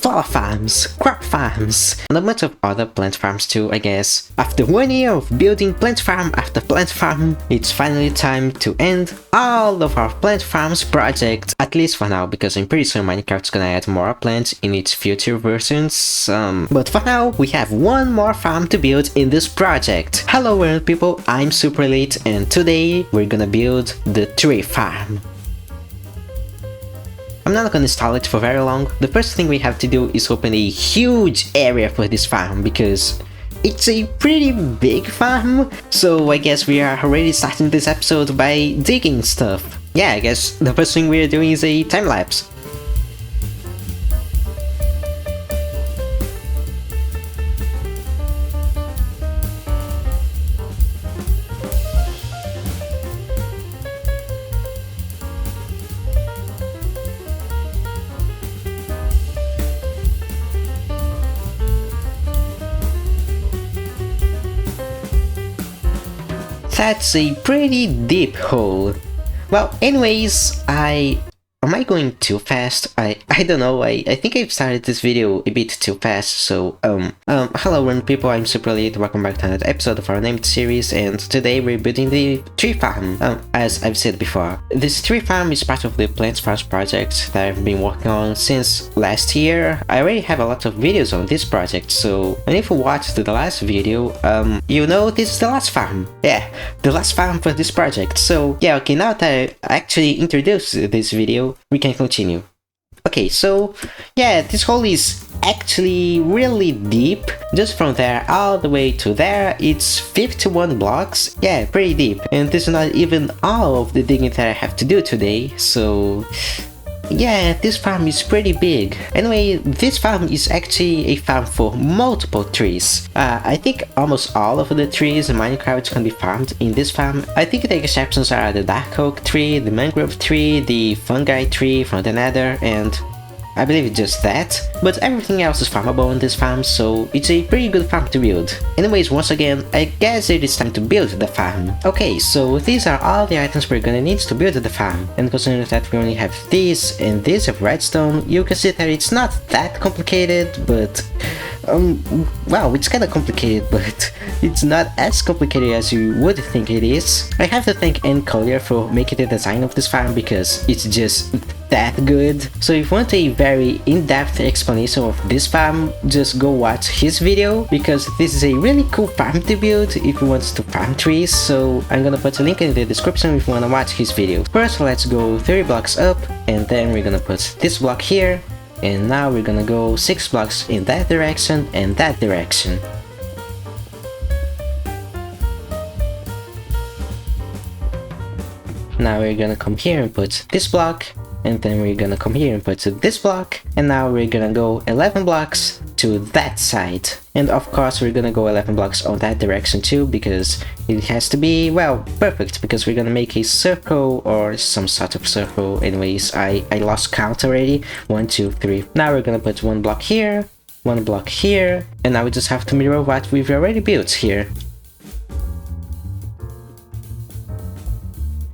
flower farms, crop farms, and a bunch of other plant farms too, I guess. After 1 year of building plant farm after plant farm, it's finally time to end all of our plant farms project, at least for now, because I'm pretty sure Minecraft's gonna add more plants in its future versions. But for now, we have one more farm to build in this project. Hello world people, I'm Super Elite, and today we're gonna build the tree farm. I'm not gonna install it for very long. The first thing we have to do is open a huge area for this farm because it's a pretty big farm. So I guess we are already starting this episode by digging stuff. Yeah, I guess the first thing we are doing is a time lapse. That's a pretty deep hole. Well, anyways, am I going too fast? I don't know, I think I've started this video a bit too fast, so, hello random people, I'm Super Elite, welcome back to another episode of our Unnamed series, and today we're building the tree farm. As I've said before, this tree farm is part of the Plants Farms project that I've been working on since last year. I already have a lot of videos on this project, so, and if you watched the last video, you know this is the last farm. Yeah, the last farm for this project, so, yeah, okay, now that I actually introduced this video, we can continue. Okay, so yeah, this hole is actually really deep. Just from there all the way to there, it's 51 blocks. Yeah, pretty deep. And this is not even all of the digging that I have to do today, so yeah, this farm is pretty big. Anyway, this farm is actually a farm for multiple trees. I think almost all of the trees in Minecraft can be farmed in this farm. I think the exceptions are the dark oak tree, the mangrove tree, the fungi tree from the nether, and I believe just that, but everything else is farmable on this farm, so it's a pretty good farm to build. Anyways, once again, I guess it is time to build the farm. Okay, so these are all the items we're gonna need to build the farm, and considering that we only have this and this of redstone, you can see that it's not that complicated, but well, it's kinda complicated, but it's not as complicated as you would think it is. I have to thank N. Collier for making the design of this farm because it's just that good. So if you want a very in-depth explanation of this farm, just go watch his video because this is a really cool farm to build if you want to farm trees, so I'm gonna put a link in the description if you wanna watch his video. First, let's go 3 blocks up, and then we're gonna put this block here, and now we're gonna go 6 blocks in that direction and that direction. Now we're gonna come here and put this block, and then we're gonna come here and put this block, and now we're gonna go 11 blocks to that side. And of course we're gonna go 11 blocks on that direction too, because it has to be, well, perfect, because we're gonna make a circle or some sort of circle. Anyways, I lost count already. 1, 2, 3. Now we're gonna put 1 block here, 1 block here, and now we just have to mirror what we've already built here.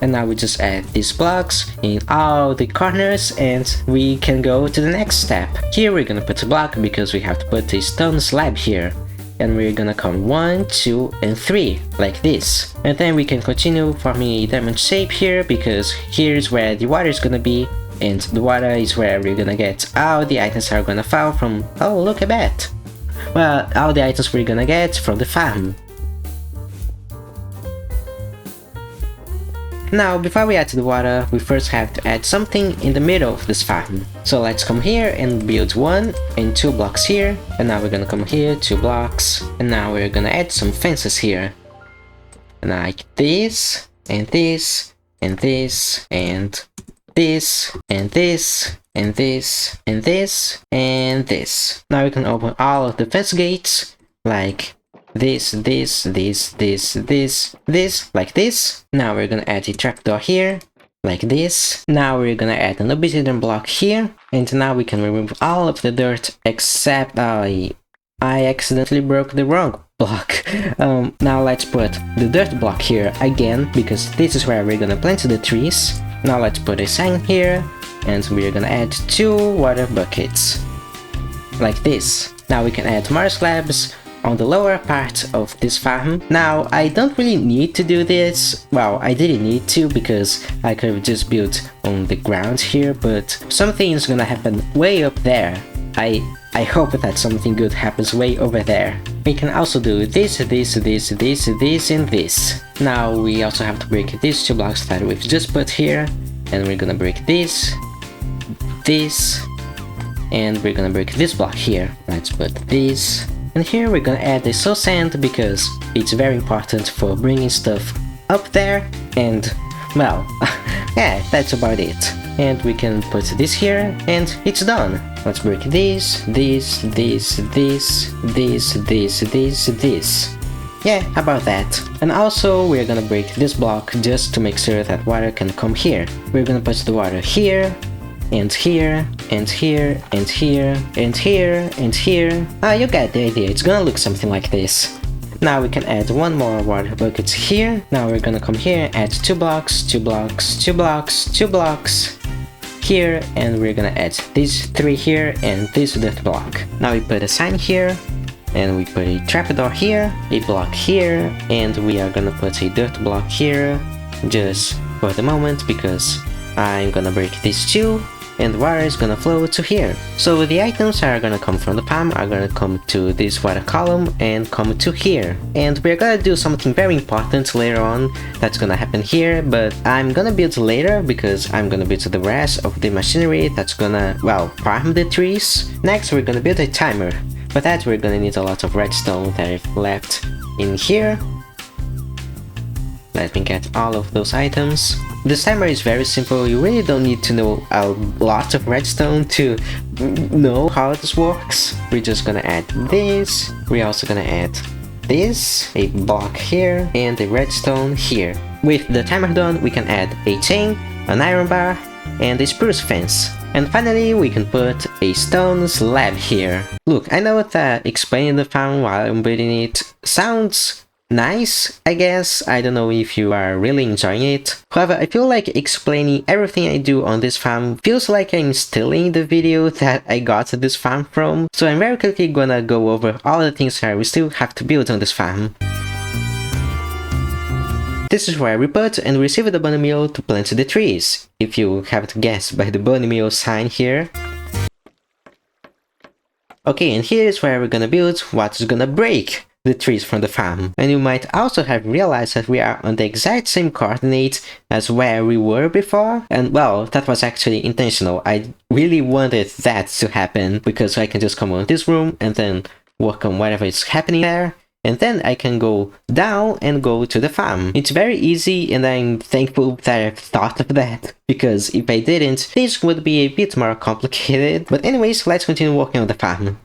And now we just add these blocks in all the corners and we can go to the next step. Here we're gonna put a block because we have to put a stone slab here. And we're gonna come 1, 2, and 3, like this. And then we can continue forming a diamond shape here because here's where the water is gonna be. And the water is where we're gonna get all the items that are gonna fall from. Oh, look at that! Well, all the items we're gonna get from the farm. Now, before we add to the water, we first have to add something in the middle of this farm. So let's come here and build 1 and 2 blocks here. And now we're gonna come here, 2 blocks. And now we're gonna add some fences here. Like this, and this, and this, and this, and this, and this, and this, and this. Now we can open all of the fence gates, like this, like this. Now we're gonna add a trapdoor here, like this. Now we're gonna add an obsidian block here, and now we can remove all of the dirt except I accidentally broke the wrong block. Now let's put the dirt block here again, because this is where we're gonna plant the trees. Now let's put a sign here, and we're gonna add 2 water buckets. like this. Now we can add more slabs on the lower part of this farm. Now, I don't really need to do this. Well, I didn't need to because I could have just built on the ground here, but something's gonna happen way up there. I hope that something good happens way over there. We can also do this, and this. Now we also have to break these 2 blocks that we've just put here, and we're gonna break this, and we're gonna break this block here. Let's put this. And here we're gonna add the soul sand because it's very important for bringing stuff up there, and well, yeah, that's about it. And we can put this here, and it's done. Let's break this. Yeah, how about that? And also, we're gonna break this block just to make sure that water can come here. We're gonna put the water here, and here, and here, and here, and here, and here. Ah, you get the idea, it's gonna look something like this. Now we can add 1 more water bucket here. Now we're gonna come here, add 2 blocks, 2 blocks, 2 blocks, 2 blocks here, and we're gonna add these 3 here and this dirt block. Now we put a sign here, and we put a trapdoor here, a block here, and we are gonna put a dirt block here, just for the moment, because I'm gonna break these 2, and water is gonna flow to here. So the items are gonna come from the farm, are gonna come to this water column and come to here. And we're gonna do something very important later on that's gonna happen here, but I'm gonna build later because I'm gonna build the rest of the machinery that's gonna, well, farm the trees. Next we're gonna build a timer. For that we're gonna need a lot of redstone that I've left in here. Let me get all of those items. This timer is very simple, you really don't need to know a lot of redstone to know how this works. We're just gonna add this, we're also gonna add this, a block here, and a redstone here. With the timer done, we can add a chain, an iron bar, and a spruce fence. And finally, we can put a stone slab here. Look, I know that explaining the farm while I'm building it sounds nice, I guess. I don't know if you are really enjoying it. However, I feel like explaining everything I do on this farm feels like I'm stealing the video that I got this farm from. So I'm very quickly gonna go over all the things that we still have to build on this farm. This is where we put and receive the bunny meal to plant the trees. If you haven't guessed by the bunny meal sign here. Okay, and here is where we're gonna build what's gonna break the trees from the farm. And you might also have realized that we are on the exact same coordinates as where we were before. And well, that was actually intentional. I really wanted that to happen because I can just come on this room and then work on whatever is happening there. And then I can go down and go to the farm. It's very easy and I'm thankful that I've thought of that. Because if I didn't, this would be a bit more complicated. But anyways, let's continue working on the farm.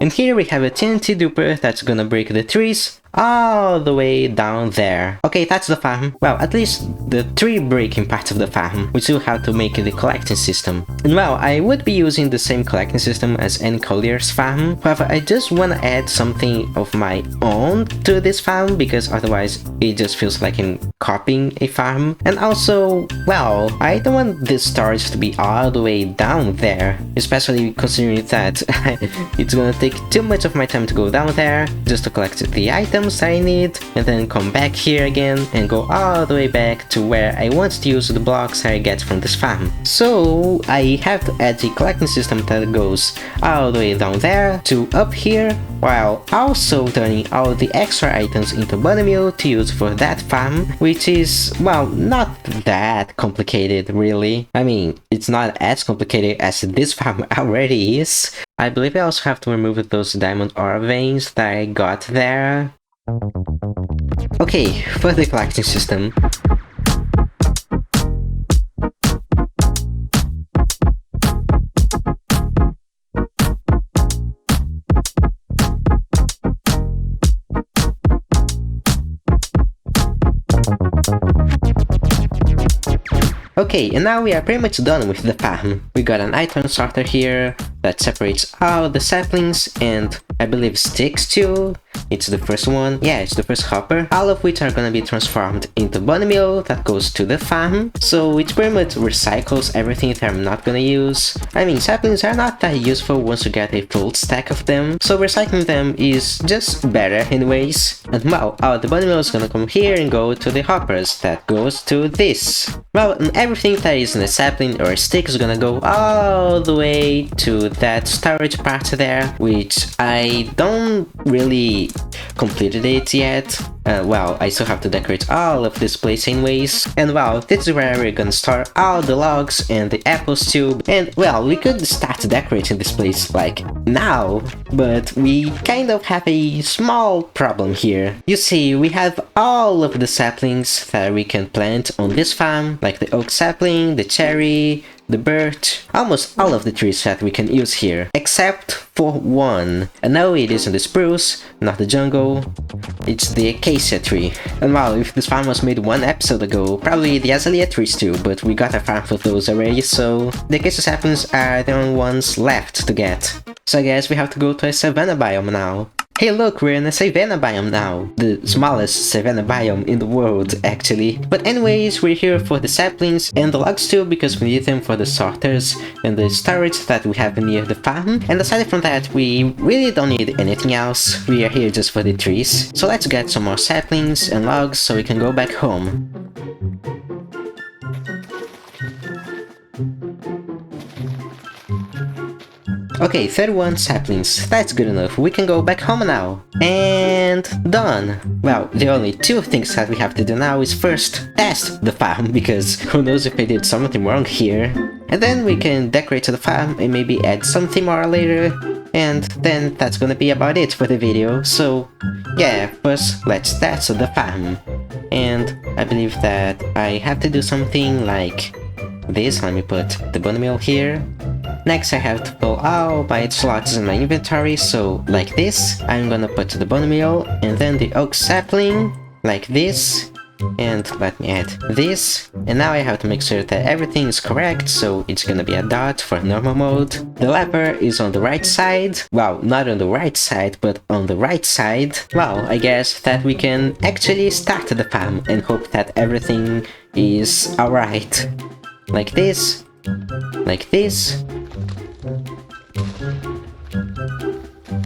And here we have a TNT duper that's gonna break the trees all the way down there. Okay, that's the farm. Well, at least the tree breaking part of the farm. We still have to make the collecting system. And well, I would be using the same collecting system as any collier's farm. However, I just wanna add something of my own to this farm because otherwise it just feels like I'm copying a farm. And also, well, I don't want this storage to be all the way down there, especially considering that it's gonna take too much of my time to go down there just to collect the items I need and then come back here again and go all the way back to where I want to use the blocks I get from this farm. So I have to add a collecting system that goes all the way down there to up here, while also turning all the extra items into bunny meal to use for that farm, which is, well, not that complicated really. I mean, it's not as complicated as this farm already is. I believe I also have to remove those diamond ore veins that I got there. Okay, for the collecting system. Okay, and now we are pretty much done with the farm. We got an item sorter here that separates all the saplings and I believe sticks too. It's the first one. Yeah, it's the first hopper. All of which are gonna be transformed into bone meal that goes to the farm. So it pretty much recycles everything that I'm not gonna use. I mean, saplings are not that useful once you get a full stack of them. So recycling them is just better anyways. And well, the bone meal is gonna come here and go to the hoppers. That goes to this. Well, and everything that is in a sapling or a stick is gonna go all the way to that storage part there, which I don't really completed it yet. Well, I still have to decorate all of this place anyways. And well, this is where we're gonna store all the logs and the apples too. And well, we could start decorating this place like now, but we kind of have a small problem here. You see, we have all of the saplings that we can plant on this farm, like the oak sapling, the cherry, the birch, almost all of the trees that we can use here, except for one. And no, it isn't the spruce, not the jungle, it's the acacia tree. And wow, if this farm was made 1 episode ago, probably the azalea trees too, but we got a farm for those already, so the acacia saplings are the only ones left to get. So I guess we have to go to a savanna biome now. Hey look, we're in a savanna biome now. The smallest savanna biome in the world, actually. But anyways, we're here for the saplings and the logs too, because we need them for the sorters and the storage that we have near the farm. And aside from that, we really don't need anything else. We are here just for the trees. So let's get some more saplings and logs so we can go back home. Okay, 31 saplings, that's good enough, we can go back home now. And done! Well, the only 2 things that we have to do now is first test the farm, because who knows if I did something wrong here. And then we can decorate the farm and maybe add something more later. And then that's gonna be about it for the video, so yeah, first let's test the farm. And I believe that I have to do something like this. Let me put the bone meal here. Next I have to pull all my slots in my inventory, so like this. I'm gonna put the bone meal and then the oak sapling, like this. And let me add this. And now I have to make sure that everything is correct, so it's gonna be a dot for normal mode. The lever is on the right side. Well, not on the right side, but on the right side. Well, I guess that we can actually start the farm and hope that everything is alright. Like this. Like this.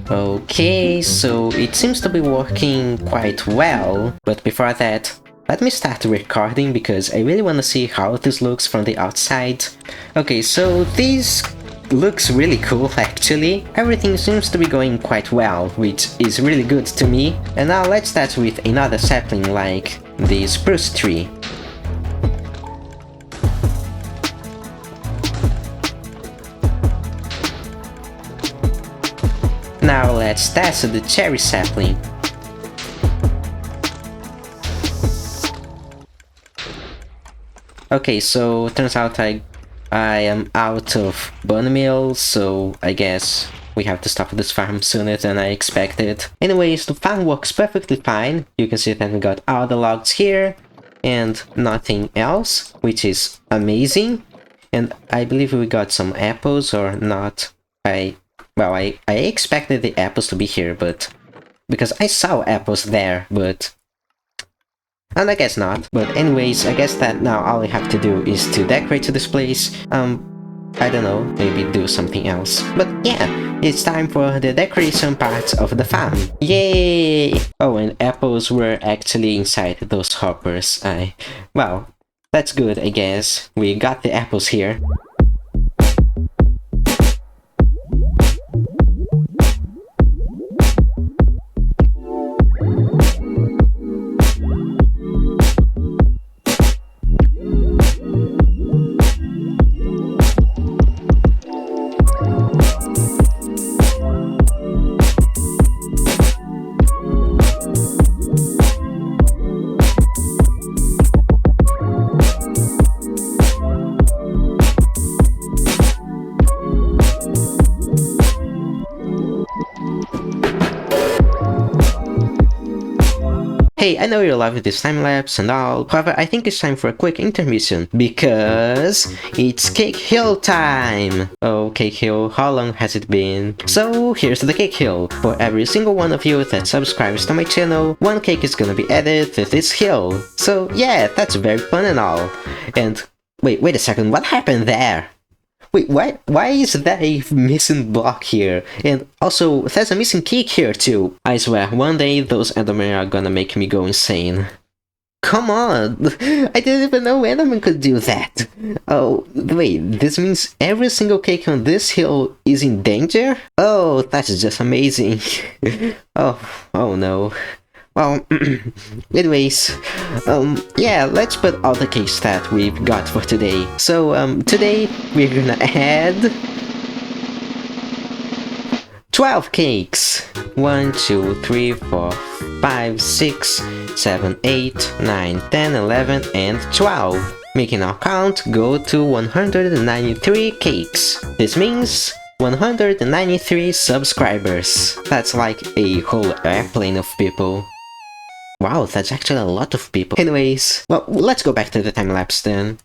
Okay, so it seems to be working quite well, but before that, let me start recording because I really want to see how this looks from the outside. Okay, so this looks really cool actually. Everything seems to be going quite well, which is really good to me. And now let's start with another sapling like the spruce tree. Now let's test the cherry sapling. Okay, so turns out I am out of bone meal, so I guess we have to stop this farm sooner than I expected. Anyways, the farm works perfectly fine. You can see that we got all the logs here and nothing else, which is amazing. And I believe we got some apples or not. I expected the apples to be here, but because I saw apples there, but and I guess not. But anyways, I guess that now all I have to do is to decorate this place. I don't know, maybe do something else. But yeah, it's time for the decoration part of the farm. Yay! Oh, and apples were actually inside those hoppers. Well, that's good, I guess. We got the apples here. Hey, I know you're loving this time-lapse and all, however, I think it's time for a quick intermission, because it's Cake Hill time! Oh, Cake Hill, how long has it been? So, here's the Cake Hill. For every single one of you that subscribes to my channel, one cake is gonna be added to this hill. So yeah, that's very fun and all. And, wait a second, what happened there? Wait, why is there a missing block here? And also, there's a missing cake here too. I swear, one day those Endermen are gonna make me go insane. Come on! I didn't even know Enderman could do that! Oh, wait, this means every single cake on this hill is in danger? Oh, that's just amazing. Oh no. Well, anyways, yeah, let's put all the cakes that we've got for today. So, today we're gonna add 12 cakes. 1, 2, 3, 4, 5, 6, 7, 8, 9, 10, 11, and 12. Making our count go to 193 cakes. This means 193 subscribers. That's like a whole airplane of people. Wow, that's actually a lot of people. Anyways, well, let's go back to the time-lapse then.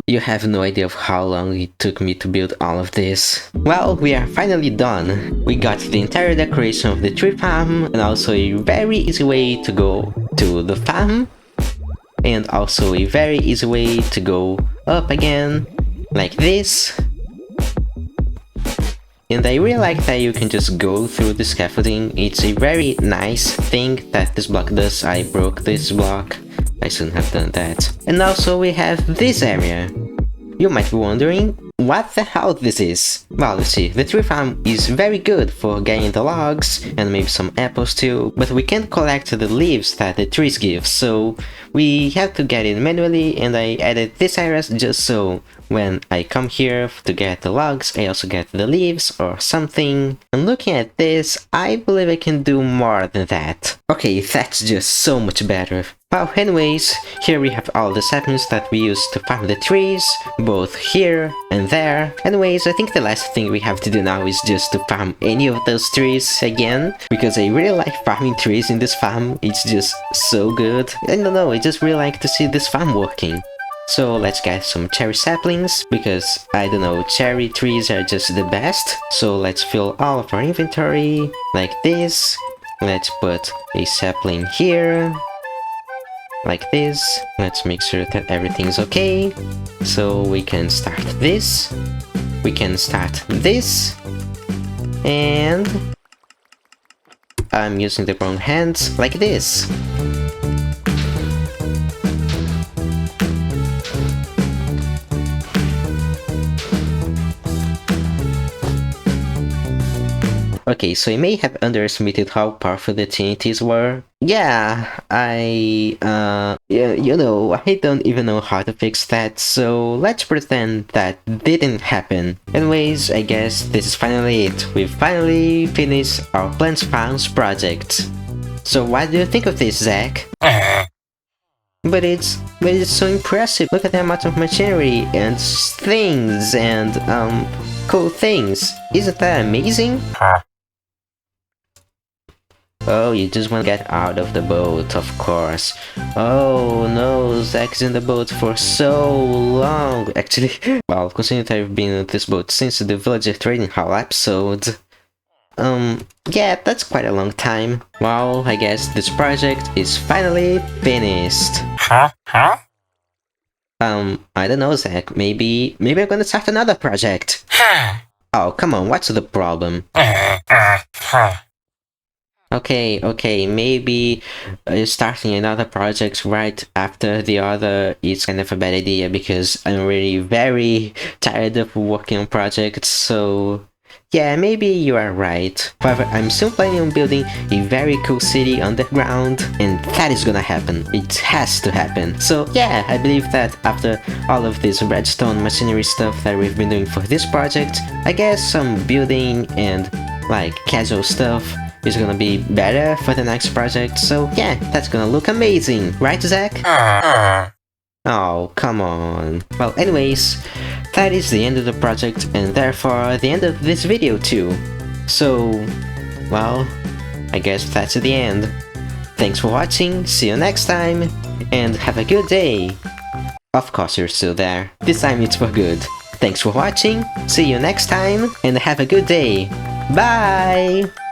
You have no idea of how long it took me to build all of this. Well, we are finally done. We got the entire decoration of the tree farm, and also a very easy way to go to the farm, and also a very easy way to go up again, like this. And I really like that you can just go through the scaffolding. It's a very nice thing that this block does. I broke this block. I shouldn't have done that. And also we have this area. You might be wondering what the hell this is. Well, let's see, the tree farm is very good for getting the logs and maybe some apples too, but we can't collect the leaves that the trees give, so we have to get it manually, and I added this area just so when I come here to get the logs, I also get the leaves or something. And looking at this, I believe I can do more than that. Okay, that's just so much better. Well, anyways, here we have all the saplings that we used to farm the trees, both here and there. Anyways, I think the last thing we have to do now is just to farm any of those trees again, because I really like farming trees in this farm. It's just so good. I don't know, I just really like to see this farm working. So let's get some cherry saplings, because I don't know, cherry trees are just the best. So let's fill all of our inventory like this. Let's put a sapling here, like this. Let's make sure that everything's okay. So we can start this. We can start this. And I'm using the wrong hands like this. Okay, so I may have underestimated how powerful the TNTs were. Yeah, yeah, you know, I don't even know how to fix that, so let's pretend that didn't happen. Anyways, I guess this is finally it. We've finally finished our Plants Farms project. So what do you think of this, Zach? But it's so impressive. Look at the amount of machinery and things and cool things. Isn't that amazing? Oh, you just want to get out of the boat, of course. Oh no, Zach's in the boat for so long. Actually, well, considering that I've been in this boat since the Villager Trading Hall episode. Yeah, that's quite a long time. Well, I guess this project is finally finished. Huh? I don't know, Zach. Maybe I'm gonna start another project. Oh, come on, what's the problem? Okay, maybe starting another project right after the other is kind of a bad idea, because I'm really very tired of working on projects, so yeah, maybe you are right. However, I'm still planning on building a very cool city underground, and that is gonna happen. It has to happen. So yeah, I believe that after all of this redstone machinery stuff that we've been doing for this project, I guess some building and like casual stuff is gonna be better for the next project, so yeah, that's gonna look amazing, right Zach? Oh, come on. Well, anyways, that is the end of the project and therefore the end of this video too. So, well, I guess that's the end. Thanks for watching, see you next time, and have a good day. Of course you're still there. This time it's for good. Thanks for watching, see you next time, and have a good day. Bye!